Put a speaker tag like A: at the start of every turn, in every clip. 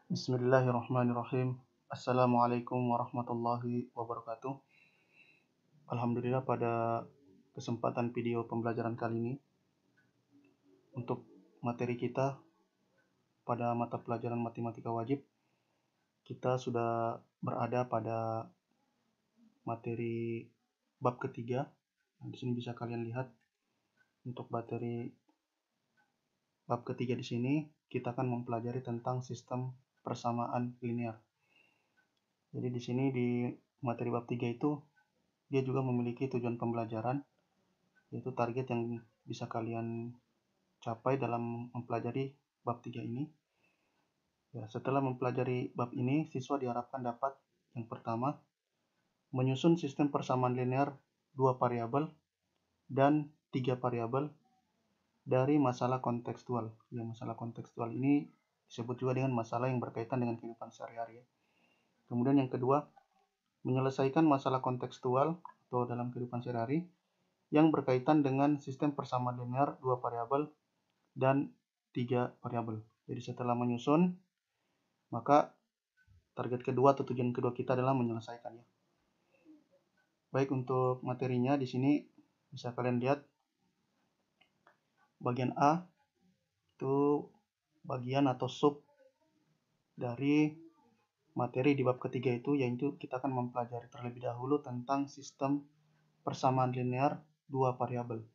A: Bismillahirrahmanirrahim. Assalamualaikum warahmatullahi wabarakatuh. Alhamdulillah, pada kesempatan video pembelajaran kali ini untuk materi kita pada mata pelajaran matematika wajib, kita sudah berada pada materi bab ketiga. Di sini bisa kalian lihat untuk materi bab ketiga di sini kita akan mempelajari tentang sistem persamaan linear. Jadi di sini di materi bab 3 itu dia juga memiliki tujuan pembelajaran, yaitu target yang bisa kalian capai dalam mempelajari bab 3 ini. Ya, setelah mempelajari bab ini, siswa diharapkan dapat yang pertama, menyusun sistem persamaan linear 2 variabel dan 3 variabel dari masalah kontekstual. Ya, masalah kontekstual ini disebut juga dengan masalah yang berkaitan dengan kehidupan sehari-hari. Kemudian yang kedua, menyelesaikan masalah kontekstual atau dalam kehidupan sehari-hari yang berkaitan dengan sistem persamaan linear 2 variabel dan 3 variabel. Jadi setelah menyusun, maka target kedua atau tujuan kedua kita adalah menyelesaikannya. Baik, untuk materinya di sini bisa kalian lihat bagian A itu bagian atau sub dari materi di bab ketiga itu, yaitu kita akan mempelajari terlebih dahulu tentang sistem persamaan linear 2 variabel,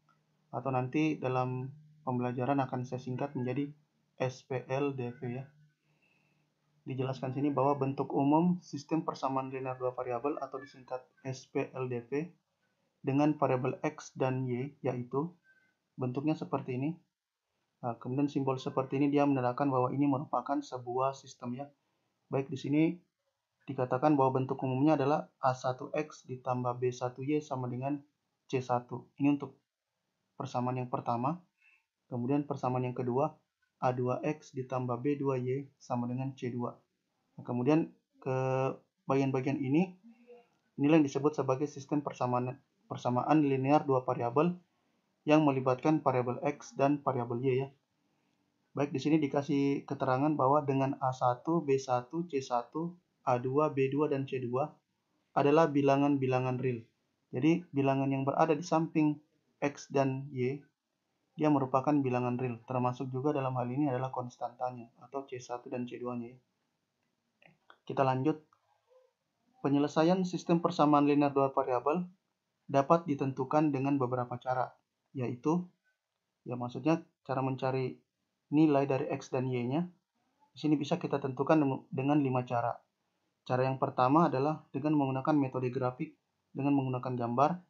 A: atau nanti dalam pembelajaran akan saya singkat menjadi SPLDV ya. Dijelaskan sini bahwa bentuk umum sistem persamaan linear 2 variabel atau disingkat SPLDV dengan variabel X dan Y, yaitu bentuknya seperti ini. Nah, kemudian simbol seperti ini dia menandakan bahwa ini merupakan sebuah sistem ya. Baik, di sini dikatakan bahwa bentuk umumnya adalah A1X ditambah B1Y sama dengan C1. Ini untuk persamaan yang pertama. Kemudian persamaan yang kedua, A2X ditambah B2Y sama dengan C2. Nah, kemudian ke bagian-bagian inilah yang disebut sebagai sistem persamaan linear 2 variabel yang melibatkan variabel X dan variabel Y ya. Baik, di sini dikasih keterangan bahwa dengan A1, B1, C1, A2, B2, dan C2 adalah bilangan-bilangan real. Jadi bilangan yang berada di samping X dan Y, dia merupakan bilangan real, termasuk juga dalam hal ini adalah konstantanya atau C1 dan C2-nya. Kita lanjut. Penyelesaian sistem persamaan linear 2 variabel dapat ditentukan dengan beberapa cara, yaitu ya maksudnya cara mencari nilai dari X dan Y-nya. Di sini bisa kita tentukan dengan 5 cara. Cara yang pertama adalah dengan menggunakan metode grafik dengan menggunakan gambar.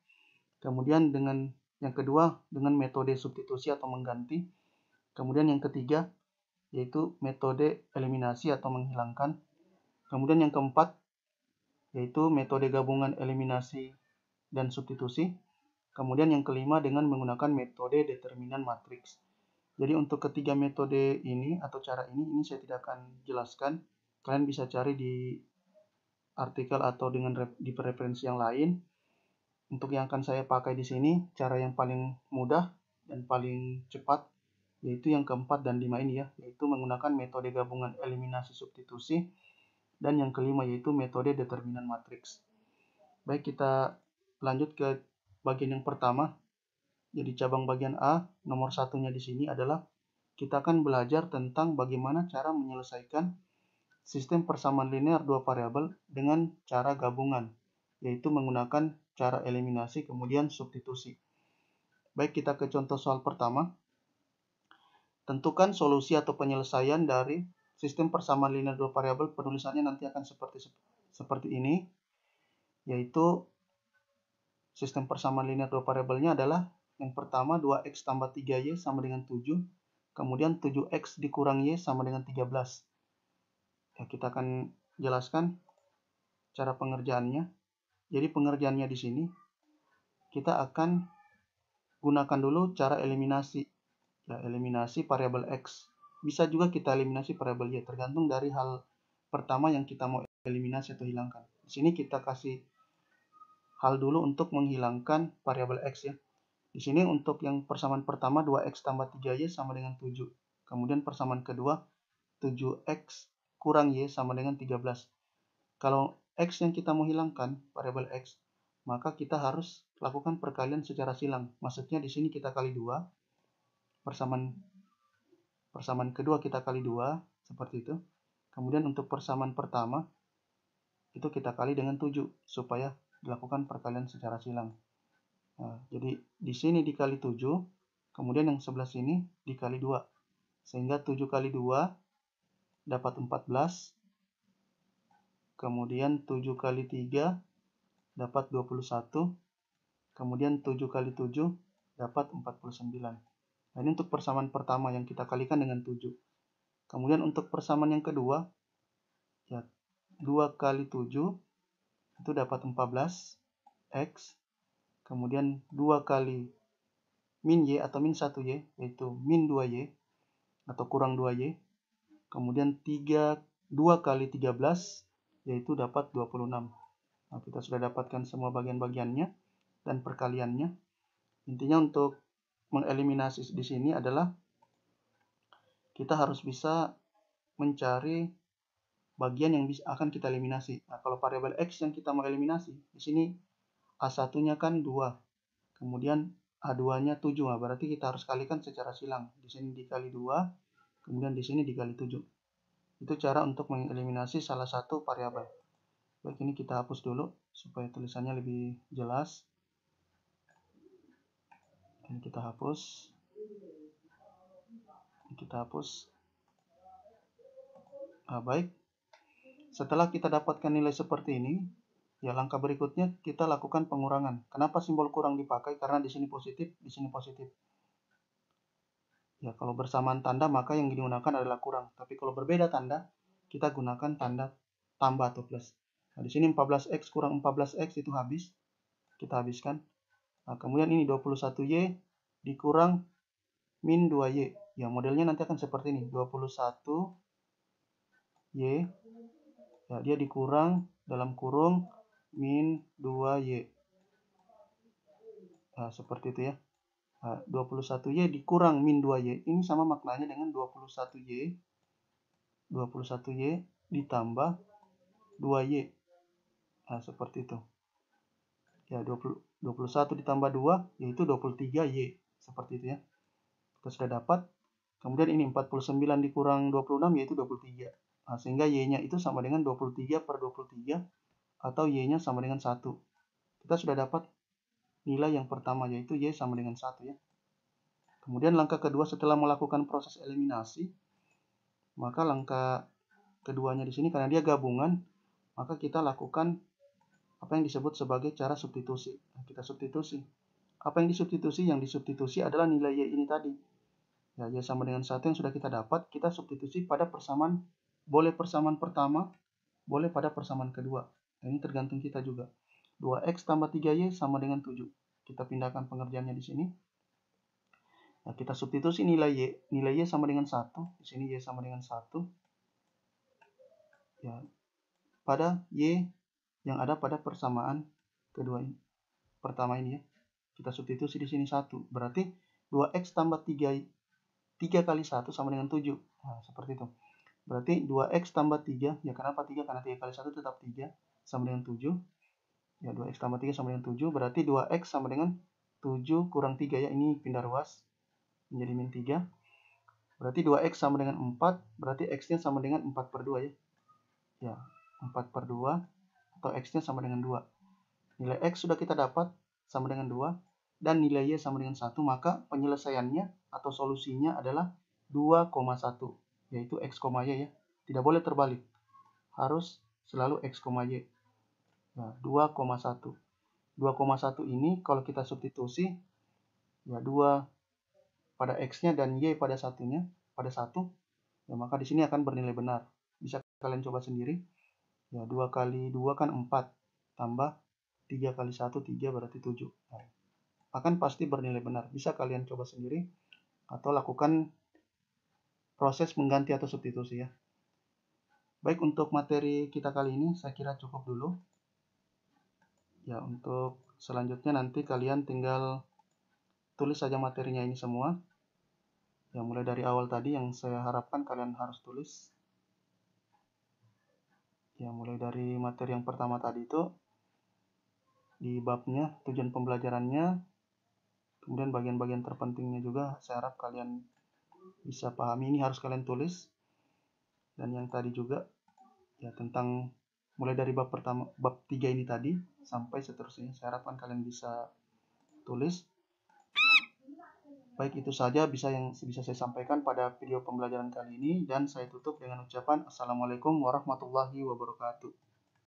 A: Kemudian dengan yang kedua dengan metode substitusi atau mengganti. Kemudian yang ketiga yaitu metode eliminasi atau menghilangkan. Kemudian yang keempat yaitu metode gabungan eliminasi dan substitusi. Kemudian yang kelima dengan menggunakan metode determinan matriks. Jadi untuk ketiga metode ini atau cara ini saya tidak akan jelaskan. Kalian bisa cari di artikel atau dengan di referensi yang lain. Untuk yang akan saya pakai di sini, cara yang paling mudah dan paling cepat yaitu yang keempat dan lima ini ya, yaitu menggunakan metode gabungan eliminasi substitusi, dan yang kelima yaitu metode determinan matriks. Baik, kita lanjut ke bagian yang pertama. Jadi cabang bagian A, nomor satunya di sini adalah kita akan belajar tentang bagaimana cara menyelesaikan sistem persamaan linear 2 variabel dengan cara gabungan, yaitu menggunakan cara eliminasi kemudian substitusi. Baik, kita ke contoh soal pertama. Tentukan solusi atau penyelesaian dari sistem persamaan linear 2 variabel. Penulisannya nanti akan seperti ini, yaitu sistem persamaan linear 2 variabelnya adalah yang pertama 2x tambah 3y sama dengan 7, kemudian 7x dikurang y sama dengan 13. Ya, kita akan jelaskan cara pengerjaannya. Jadi pengerjaannya di sini kita akan gunakan dulu cara eliminasi. Ya, eliminasi variabel x. Bisa juga kita eliminasi variabel y, tergantung dari hal pertama yang kita mau eliminasi atau hilangkan. Di sini kita kasih hal dulu untuk menghilangkan variabel x ya. Di sini untuk yang persamaan pertama 2x tambah 3y sama dengan 7. Kemudian persamaan kedua 7x kurang Y sama dengan 13. Kalau X yang kita mau hilangkan, variabel X, maka kita harus lakukan perkalian secara silang. Maksudnya di sini kita kali 2, persamaan kedua kita kali 2, seperti itu. Kemudian untuk persamaan pertama, itu kita kali dengan 7, supaya dilakukan perkalian secara silang. Nah, jadi di sini dikali 7, kemudian yang sebelah sini dikali 2. Sehingga 7 kali 2 dapat 14. Kemudian 7 kali 3 dapat 21. Kemudian 7 kali 7 dapat 49. Nah, ini untuk persamaan pertama yang kita kalikan dengan 7. Kemudian untuk persamaan yang kedua, ya 2 kali 7 itu dapat 14 X. Kemudian 2 kali min Y atau min 1Y, yaitu min 2Y atau kurang 2Y. Kemudian 2 kali 13, yaitu dapat 26. Nah, kita sudah dapatkan semua bagian-bagiannya dan perkaliannya. Intinya untuk mengeliminasi di sini adalah kita harus bisa mencari bagian yang akan kita eliminasi. Nah, kalau variabel X yang kita mau eliminasi, di sini A1-nya kan 2, kemudian A2-nya 7. Nah, berarti kita harus kalikan secara silang. Di sini dikali 2, kemudian di sini dikali 7. Itu cara untuk mengeliminasi salah satu variabel. Baik, ini kita hapus dulu supaya tulisannya lebih jelas. Ini kita hapus. Nah, baik. Setelah kita dapatkan nilai seperti ini, ya langkah berikutnya kita lakukan pengurangan. Kenapa simbol kurang dipakai? Karena di sini positif, di sini positif. Ya, kalau bersamaan tanda maka yang digunakan adalah kurang. Tapi kalau berbeda tanda, kita gunakan tanda tambah atau plus. Nah, di sini 14X kurang 14X itu habis. Kita habiskan. Nah, kemudian ini 21Y dikurang min 2Y. Ya, modelnya nanti akan seperti ini. 21Y, ya, dia dikurang dalam kurung min 2Y. Nah, seperti itu ya. Nah, 21Y dikurang min 2Y. Ini sama maknanya dengan 21Y ditambah 2Y. Nah, seperti itu. Ya, 21 ditambah 2 yaitu 23Y. Seperti itu ya. Kita sudah dapat. Kemudian ini 49 dikurang 26 yaitu 23. Nah, sehingga Y-nya itu sama dengan 23/23 atau Y-nya sama dengan 1. Kita sudah dapat nilai yang pertama yaitu Y sama dengan 1 ya. Kemudian langkah kedua setelah melakukan proses eliminasi, maka langkah keduanya di sini karena dia gabungan, maka kita lakukan apa yang disebut sebagai cara substitusi. Nah, kita substitusi. Apa yang disubstitusi? Yang disubstitusi adalah nilai Y ini tadi. Ya, Y sama dengan 1 yang sudah kita dapat, kita substitusi pada persamaan, boleh persamaan pertama, boleh pada persamaan kedua. Nah, ini tergantung kita juga. 2X tambah 3Y sama dengan 7. Kita pindahkan pengerjaannya di sini. Nah, kita substitusi nilai Y. Nilai Y sama dengan 1. Di sini Y sama dengan 1. Ya, pada Y yang ada pada persamaan kedua ini. Pertama ini ya. Kita substitusi di sini 1. Berarti 2X tambah 3 kali 1 sama dengan 7. Nah, seperti itu. Berarti 2X tambah 3. Ya, kenapa 3? Karena 3 kali 1 tetap 3. Sama dengan 7. Ya, 2X tambah 3 sama dengan 7. Berarti 2X sama dengan 7 kurang 3 ya. Ini pindah ruas menjadi min 3. Berarti 2X sama dengan 4. Berarti X-nya sama dengan 4/2 ya. Ya, 4/2. Atau X-nya sama dengan 2. Nilai X sudah kita dapat sama dengan 2. Dan nilai Y sama dengan 1. Maka penyelesaiannya atau solusinya adalah 2,1. Yaitu X, Y ya. Tidak boleh terbalik. Harus selalu X, Y. Nah, 2,1. 2,1 ini kalau kita substitusi, ya 2 pada X-nya dan Y pada satunya, pada 1, ya maka di sini akan bernilai benar. Bisa kalian coba sendiri. Ya, 2 kali 2 kan 4. Tambah 3 kali 1, 3 berarti 7. Nah, akan pasti bernilai benar. Bisa kalian coba sendiri atau lakukan proses mengganti atau substitusi ya. Baik, untuk materi kita kali ini saya kira cukup dulu. Ya, untuk selanjutnya nanti kalian tinggal tulis saja materinya ini semua. Ya, mulai dari awal tadi yang saya harapkan kalian harus tulis. Ya, mulai dari materi yang pertama tadi itu di babnya, tujuan pembelajarannya, kemudian bagian-bagian terpentingnya juga saya harap kalian bisa pahami, ini harus kalian tulis. Dan yang tadi juga ya tentang mulai dari bab pertama, bab 3 ini tadi sampai seterusnya, saya harapkan kalian bisa tulis. Baik, itu saja yang bisa saya sampaikan pada video pembelajaran kali ini, dan saya tutup dengan ucapan Assalamualaikum warahmatullahi wabarakatuh.